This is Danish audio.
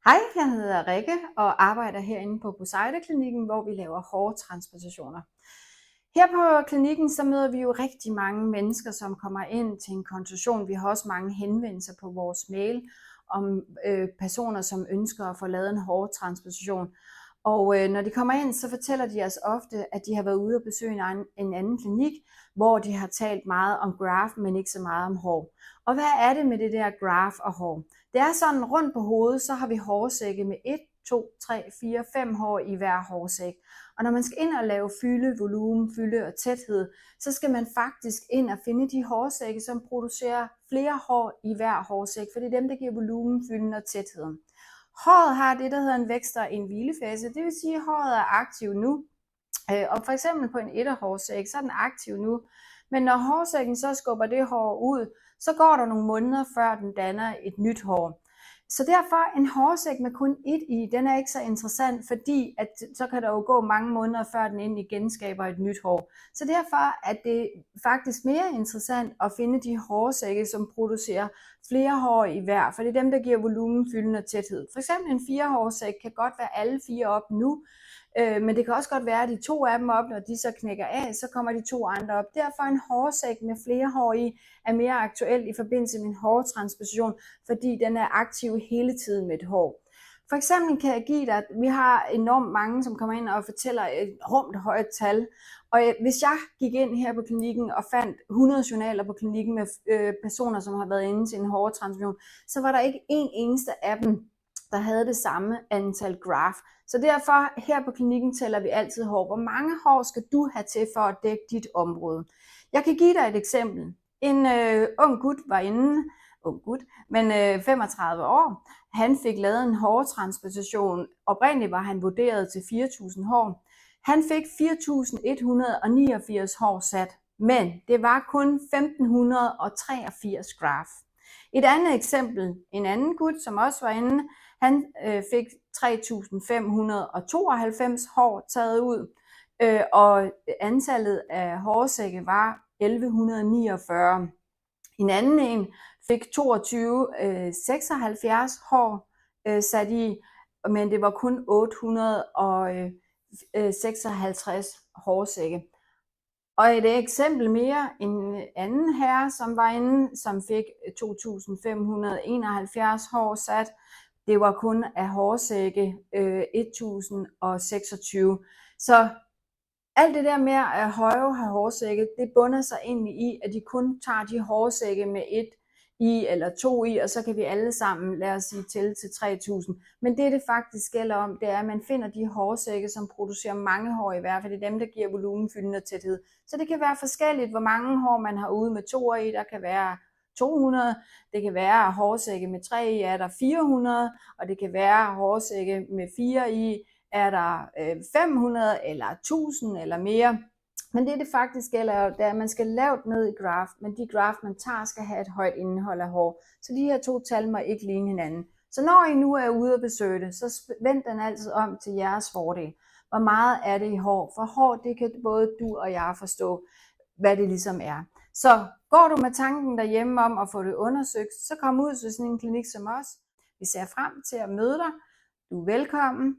Hej, jeg hedder Rikke og arbejder herinde på Poseida-klinikken, hvor vi laver hårtransplantationer. Her på klinikken så møder vi jo rigtig mange mennesker, som kommer ind til en konsultation. Vi har også mange henvendelser på vores mail om personer, som ønsker at få lavet en hårtransplantation. Og når de kommer ind, så fortæller de os ofte, at de har været ude og besøge en anden klinik, hvor de har talt meget om graft, men ikke så meget om hår. Og hvad er det med det der graft og hår? Det er sådan, rundt på hovedet, så har vi hårsække med 1, 2, 3, 4, 5 hår i hver hårsæk. Og når man skal ind og lave fylde, volumen, fylde og tæthed, så skal man faktisk ind og finde de hårsække, som producerer flere hår i hver hårsæk, for det er dem, der giver volumen, fylden og tætheden. Håret har det, der hedder en vækst- og en hvilefase. Det vil sige, at håret er aktiv nu. Og for eksempel på en etterhårsæk, så er den aktiv nu. Men når hårsækken så skubber det hår ud, så går der nogle måneder, før den danner et nyt hår. Så derfor en hårsæk med kun ét i, den er ikke så interessant, fordi at så kan der jo gå mange måneder, før den endelig genskaber et nyt hår. Så derfor er det faktisk mere interessant at finde de hårsække, som producerer flere hår i hver, for det er dem, der giver volumen, fylden og tæthed. For eksempel en 4-hårsæk kan godt være alle 4 op nu, men det kan også godt være, at de 2 af dem op, når de så knækker af, så kommer de 2 andre op. Derfor en hårsæk med flere hår i er mere aktuel i forbindelse med en hårtransplantation, fordi den er aktiv hele tiden med et hår. For eksempel kan jeg give dig, at vi har enormt mange, som kommer ind og fortæller et rumt højt tal. Og hvis jeg gik ind her på klinikken og fandt 100 journaler på klinikken med personer, som har været inde til en hårtransplantation, så var der ikke en eneste af dem, der havde det samme antal graft. Så derfor her på klinikken tæller vi altid hår. Hvor mange hår skal du have til for at dække dit område? Jeg kan give dig et eksempel. En ung gut var inde, men 35 år. Han fik lavet en hårtransplantation. Oprindeligt var han vurderet til 4.000 hår. Han fik 4.189 hår sat, men det var kun 1.583 graft. Et andet eksempel, en anden gut, som også var inde, han fik 3.592 hår taget ud, og antallet af hårsække var 1.149. En anden en fik 2276 hår sat i, men det var kun 856 hårsække. Og et eksempel mere, en anden herre, som var inde, som fik 2.571 hår sat. Det var kun af hårsække 1026. Så alt det der med at have hårsække, det bunder sig egentlig i, at de kun tager de hårsække med 1 i eller 2 i, og så kan vi alle sammen, lad os sige, til 3.000. Men det faktisk gælder om, det er, at man finder de hårsække, som producerer mange hår i hver, for det er dem, der giver volumen, fylden og tæthed. Så det kan være forskelligt, hvor mange hår man har ude med 2 i. Der kan være 200, det kan være hårsække med 3 i, er der 400, og det kan være hårsække med 4 i, er der 500 eller 1000 eller mere. Men det faktisk gælder, det er, at man skal lavt ned i graft, men de graft, man tager, skal have et højt indhold af hår. Så de her 2 tal må ikke ligne hinanden. Så når I nu er ude og besøge det, så vend den altid om til jeres fordel. Hvor meget er det i hår? For hår, det kan både du og jeg forstå, hvad det ligesom er. Så går du med tanken derhjemme om at få det undersøgt, så kom ud til sådan en klinik som os. Vi ser frem til at møde dig. Du er velkommen.